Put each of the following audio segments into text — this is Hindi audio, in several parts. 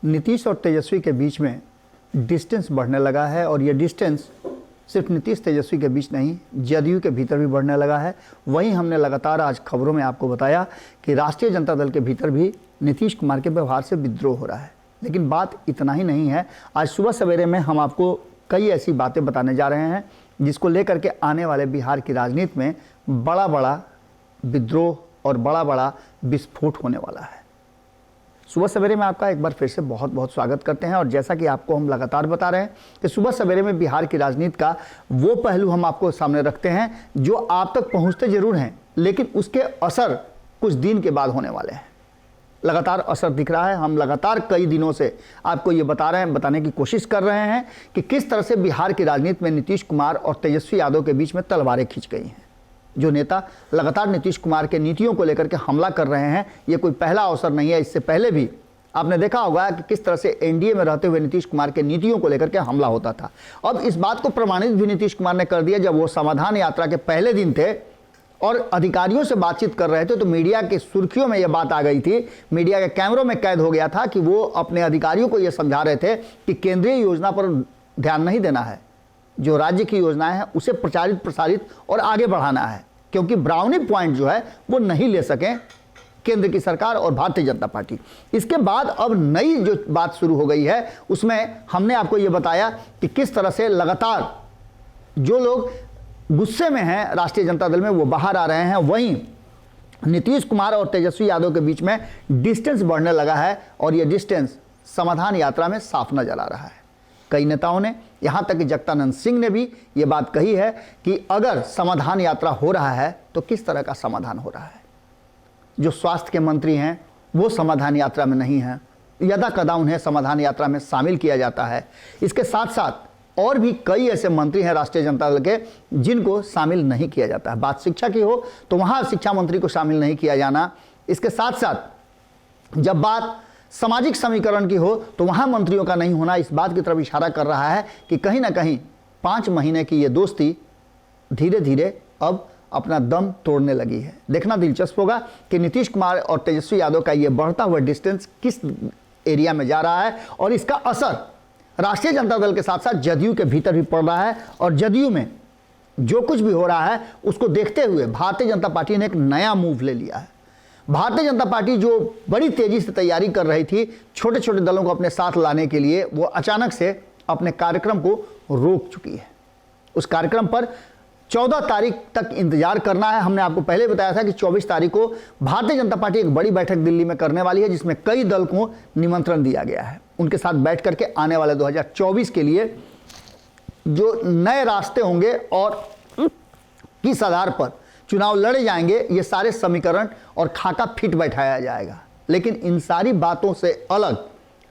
नीतीश और तेजस्वी के बीच में डिस्टेंस बढ़ने लगा है और ये डिस्टेंस सिर्फ नीतीश तेजस्वी के बीच नहीं, जदयू के भीतर भी बढ़ने लगा है। वहीं हमने लगातार आज खबरों में आपको बताया कि राष्ट्रीय जनता दल के भीतर भी नीतीश कुमार के व्यवहार से विद्रोह हो रहा है। लेकिन बात इतना ही नहीं है। आज सुबह सवेरे में हम आपको कई ऐसी बातें बताने जा रहे हैं जिसको लेकर के आने वाले बिहार की राजनीति में बड़ा बड़ा विद्रोह और बड़ा बड़ा विस्फोट होने वाला है। सुबह सवेरे में आपका एक बार फिर से बहुत बहुत स्वागत करते हैं। और जैसा कि आपको हम लगातार बता रहे हैं कि सुबह सवेरे में बिहार की राजनीति का वो पहलू हम आपको सामने रखते हैं जो आप तक पहुंचते जरूर हैं, लेकिन उसके असर कुछ दिन के बाद होने वाले हैं। लगातार असर दिख रहा है। हम लगातार कई दिनों से आपको ये बताने की कोशिश कर रहे हैं कि किस तरह से बिहार की राजनीति में नीतीश कुमार और तेजस्वी यादव के बीच में तलवारें खिंच गई हैं। जो नेता लगातार नीतीश कुमार के नीतियों को लेकर के हमला कर रहे हैं, ये कोई पहला अवसर नहीं है। इससे पहले भी आपने देखा होगा कि किस तरह से एनडीए में रहते हुए नीतीश कुमार के नीतियों को लेकर के हमला होता था। अब इस बात को प्रमाणित भी नीतीश कुमार ने कर दिया जब वो समाधान यात्रा के पहले दिन थे और अधिकारियों से बातचीत कर रहे थे, तो मीडिया की सुर्खियों में यह बात आ गई थी, मीडिया के कैमरों में कैद हो गया था कि वो अपने अधिकारियों को यह समझा रहे थे कि केंद्रीय योजना पर ध्यान नहीं देना है, जो राज्य की योजनाएं हैं उसे प्रचारित प्रसारित और आगे बढ़ाना है, क्योंकि ब्राउनी पॉइंट जो है वो नहीं ले सकें केंद्र की सरकार और भारतीय जनता पार्टी। इसके बाद अब नई जो बात शुरू हो गई है उसमें हमने आपको ये बताया कि किस तरह से लगातार जो लोग गुस्से में हैं राष्ट्रीय जनता दल में वो बाहर आ रहे हैं। वहीं नीतीश कुमार और तेजस्वी यादव के बीच में डिस्टेंस बढ़ने लगा है और ये डिस्टेंस समाधान यात्रा में साफ नजर आ रहा है। कई नेताओं ने, यहां तक कि जगदानंद सिंह ने भी ये बात कही है कि अगर समाधान यात्रा हो रहा है तो किस तरह का समाधान हो रहा है। जो स्वास्थ्य के मंत्री हैं वो समाधान यात्रा में नहीं हैं, यदा कदा उन्हें समाधान यात्रा में शामिल किया जाता है। इसके साथ साथ और भी कई ऐसे मंत्री हैं राष्ट्रीय जनता दल के जिनको शामिल नहीं किया जाता है। बात शिक्षा की हो तो वहां शिक्षा मंत्री को शामिल नहीं किया जाना। इसके साथ साथ जब बात सामाजिक समीकरण की हो तो वहां मंत्रियों का नहीं होना इस बात की तरफ इशारा कर रहा है कि कहीं ना कहीं 5 महीने की ये दोस्ती धीरे धीरे अब अपना दम तोड़ने लगी है। देखना दिलचस्प होगा कि नीतीश कुमार और तेजस्वी यादव का ये बढ़ता हुआ डिस्टेंस किस एरिया में जा रहा है और इसका असर राष्ट्रीय जनता दल के साथ साथ जदयू के भीतर भी पड़ रहा है। और जदयू में जो कुछ भी हो रहा है उसको देखते हुए भारतीय जनता पार्टी ने एक नया मूव ले लिया है। भारतीय जनता पार्टी जो बड़ी तेजी से तैयारी कर रही थी छोटे छोटे दलों को अपने साथ लाने के लिए, वो अचानक से अपने कार्यक्रम को रोक चुकी है। उस कार्यक्रम पर 14 तारीख तक इंतजार करना है। हमने आपको पहले बताया था कि 24 तारीख को भारतीय जनता पार्टी एक बड़ी बैठक दिल्ली में करने वाली है जिसमें कई दल को निमंत्रण दिया गया है। उनके साथ बैठ करके आने वाले 2024 के लिए जो नए रास्ते होंगे और किस आधार पर चुनाव लड़े जाएंगे, ये सारे समीकरण और खाका फिट बैठाया जाएगा। लेकिन इन सारी बातों से अलग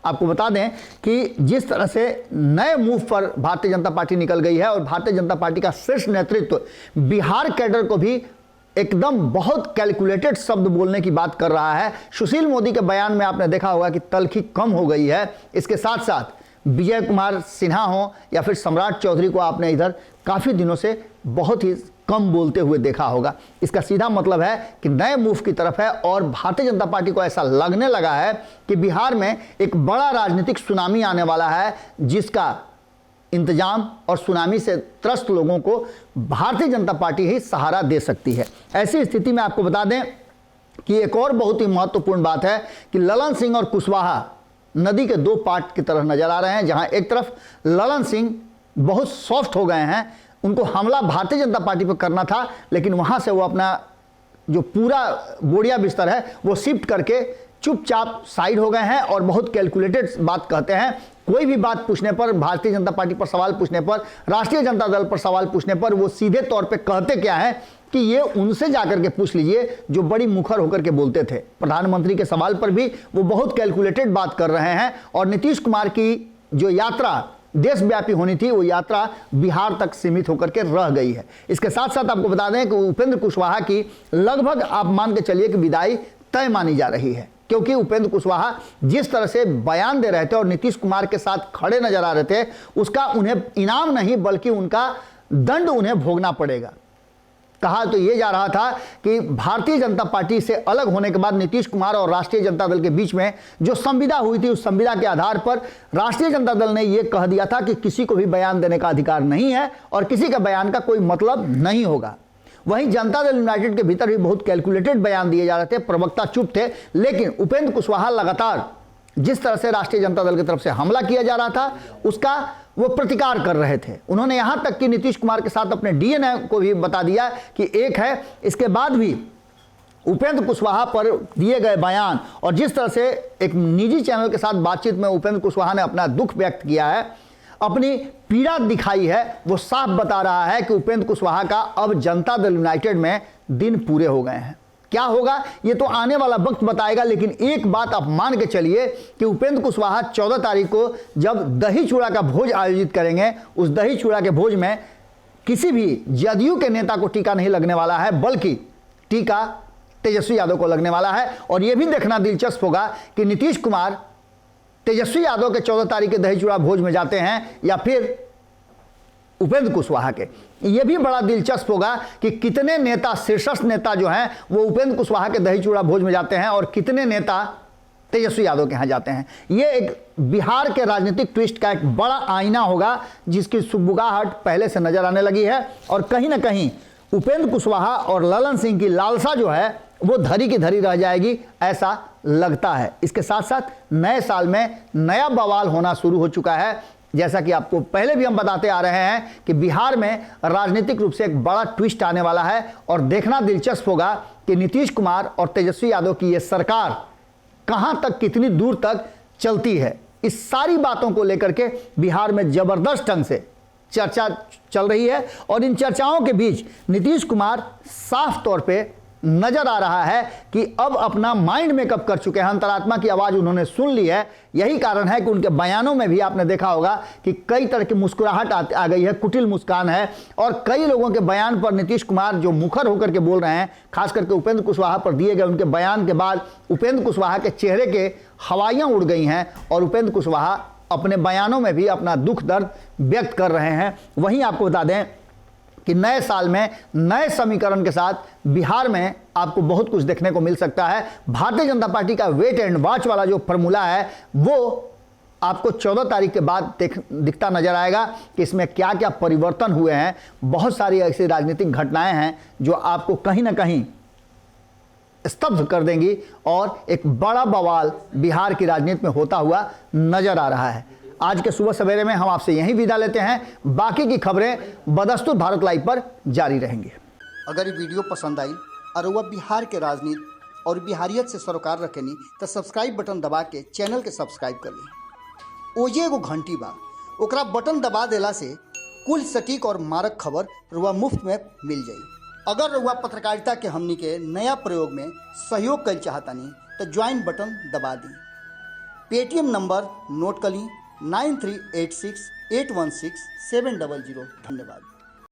आपको बता दें कि जिस तरह से नए मूव पर भारतीय जनता पार्टी निकल गई है और भारतीय जनता पार्टी का शीर्ष नेतृत्व बिहार कैडर को भी एकदम बहुत कैलकुलेटेड शब्द बोलने की बात कर रहा है। सुशील मोदी के बयान में आपने देखा होगा कि तल्खी कम हो गई है। इसके साथ साथ विजय कुमार सिन्हा हो या फिर सम्राट चौधरी को आपने इधर काफ़ी दिनों से बहुत ही कम बोलते हुए देखा होगा। इसका सीधा मतलब है कि नए मूव की तरफ है और भारतीय जनता पार्टी को ऐसा लगने लगा है कि बिहार में एक बड़ा राजनीतिक सुनामी आने वाला है जिसका इंतजाम और सुनामी से त्रस्त लोगों को भारतीय जनता पार्टी ही सहारा दे सकती है। ऐसी स्थिति में आपको बता दें कि एक और बहुत ही महत्वपूर्ण बात है कि ललन सिंह और कुशवाहा नदी के 2 पार्ट की तरह नजर आ रहे हैं। जहां एक तरफ ललन सिंह बहुत सॉफ्ट हो गए हैं, उनको हमला भारतीय जनता पार्टी पर करना था, लेकिन वहां से वो अपना जो पूरा बोरिया बिस्तर है वो शिफ्ट करके चुपचाप साइड हो गए हैं और बहुत कैलकुलेटेड बात कहते हैं। कोई भी बात पूछने पर, भारतीय जनता पार्टी पर सवाल पूछने पर, राष्ट्रीय जनता दल पर सवाल पूछने पर वो सीधे तौर पे कहते क्या है कि ये उनसे जाकर के पूछ लीजिए जो बड़ी मुखर होकर के बोलते थे। प्रधानमंत्री के सवाल पर भी वो बहुत कैलकुलेटेड बात कर रहे हैं। और नीतीश कुमार की जो यात्रा देशव्यापी होनी थी वो यात्रा बिहार तक सीमित होकर के रह गई है। इसके साथ साथ आपको बता दें कि उपेंद्र कुशवाहा की लगभग आप मान के चलिए कि विदाई तय मानी जा रही है, क्योंकि उपेंद्र कुशवाहा जिस तरह से बयान दे रहे थे और नीतीश कुमार के साथ खड़े नजर आ रहे थे उसका उन्हें इनाम नहीं बल्कि उनका दंड उन्हें भोगना पड़ेगा। कहा तो ये जा रहा था कि भारतीय जनता पार्टी से अलग होने के बाद नीतीश कुमार और राष्ट्रीय जनता दल के बीच में जो संविदा हुई थी, उस संविदा के आधार पर राष्ट्रीय जनता दल ने यह कह दिया था कि किसी को भी बयान देने का अधिकार नहीं है और किसी का बयान का कोई मतलब नहीं होगा। वहीं जनता दल यूनाइटेड के भीतर भी बहुत कैलकुलेटेड बयान दिए जा रहे थे, प्रवक्ता चुप थे, लेकिन उपेंद्र कुशवाहा लगातार जिस तरह से राष्ट्रीय जनता दल की तरफ से हमला किया जा रहा था उसका वो प्रतिकार कर रहे थे। उन्होंने यहां तक कि नीतीश कुमार के साथ अपने डीएनए को भी बता दिया कि एक है। इसके बाद भी उपेंद्र कुशवाहा पर दिए गए बयान और जिस तरह से एक निजी चैनल के साथ बातचीत में उपेंद्र कुशवाहा ने अपना दुख व्यक्त किया है, अपनी पीड़ा दिखाई है, वो साफ बता रहा है कि उपेंद्र कुशवाहा का अब जनता दल यूनाइटेड में दिन पूरे हो गए हैं। क्या होगा ये तो आने वाला वक्त बताएगा, लेकिन एक बात आप मान के चलिए कि उपेंद्र कुशवाहा 14 तारीख को जब दही चूड़ा का भोज आयोजित करेंगे, उस दही चूड़ा के भोज में किसी भी जदयू के नेता को टीका नहीं लगने वाला है, बल्कि टीका तेजस्वी यादव को लगने वाला है। और यह भी देखना दिलचस्प होगा कि नीतीश कुमार तेजस्वी यादव के 14 तारीख के दही चूड़ा भोज में जाते हैं या फिर उपेंद्र कुशवाहा के। यह भी बड़ा दिलचस्प होगा कि कितने नेता, शीर्षस्थ नेता जो हैं वो उपेंद्र कुशवाहा के दही चूड़ा भोज में जाते हैं और कितने नेता तेजस्वी यादव के यहाँ जाते हैं। यह एक बिहार के राजनीतिक ट्विस्ट का एक बड़ा आईना होगा जिसकी सुगबुगाहट पहले से नजर आने लगी है। और कहीं ना कहीं उपेंद्र कुशवाहा और ललन सिंह की लालसा जो है वो धरी की धरी रह जाएगी, ऐसा लगता है। इसके साथ साथ नए साल में नया बवाल होना शुरू हो चुका है। जैसा कि आपको पहले भी हम बताते आ रहे हैं कि बिहार में राजनीतिक रूप से एक बड़ा ट्विस्ट आने वाला है और देखना दिलचस्प होगा कि नीतीश कुमार और तेजस्वी यादव की यह सरकार कहां तक, कितनी दूर तक चलती है। इस सारी बातों को लेकर के बिहार में जबरदस्त ढंग से चर्चा चल रही है और इन चर्चाओं के बीच नीतीश कुमार साफ तौर पे नजर आ रहा है कि अब अपना माइंड मेकअप कर चुके हैं, अंतरात्मा की आवाज उन्होंने सुन ली है। यही कारण है कि उनके बयानों में भी आपने देखा होगा कि कई तरह की मुस्कुराहट आ गई है, कुटिल मुस्कान है। और कई लोगों के बयान पर नीतीश कुमार जो मुखर होकर के बोल रहे हैं, खास करके उपेंद्र कुशवाहा पर दिए गए उनके बयान के बाद उपेंद्र कुशवाहा के चेहरे के हवाइयां उड़ गई हैं और उपेंद्र कुशवाहा अपने बयानों में भी अपना दुख दर्द व्यक्त कर रहे हैं। वहीं आपको बता दें कि नए साल में नए समीकरण के साथ बिहार में आपको बहुत कुछ देखने को मिल सकता है। भारतीय जनता पार्टी का वेट एंड वॉच वाला जो फॉर्मूला है वो आपको 14 तारीख के बाद दिखता नजर आएगा कि इसमें क्या क्या परिवर्तन हुए हैं। बहुत सारी ऐसी राजनीतिक घटनाएं हैं जो आपको कहीं ना कहीं स्तब्ध कर देंगी और एक बड़ा बवाल बिहार की राजनीति में होता हुआ नजर आ रहा है। आज के सुबह सवेरे में हम आपसे यहीं विदा लेते हैं। बाकी की खबरें बदस्तूर भारत लाइव पर जारी रहेंगी। अगर ये वीडियो पसंद आई और वह बिहार के राजनीति और बिहारियत से सरोकार रखेनी तो सब्सक्राइब बटन दबा के चैनल के सब्सक्राइब कर ली। ओजे एगो घंटी बा, ओकरा बटन दबा देला से कुल सटीक और मारक खबर रुआ मुफ्त में मिल जाई। अगर रुआ पत्रकारिता के हमनी के नया प्रयोग में सहयोग कर चाहतानी तो ज्वाइन बटन दबा दी। पेटीएम नंबर नोट कर ली 9386816700। धन्यवाद।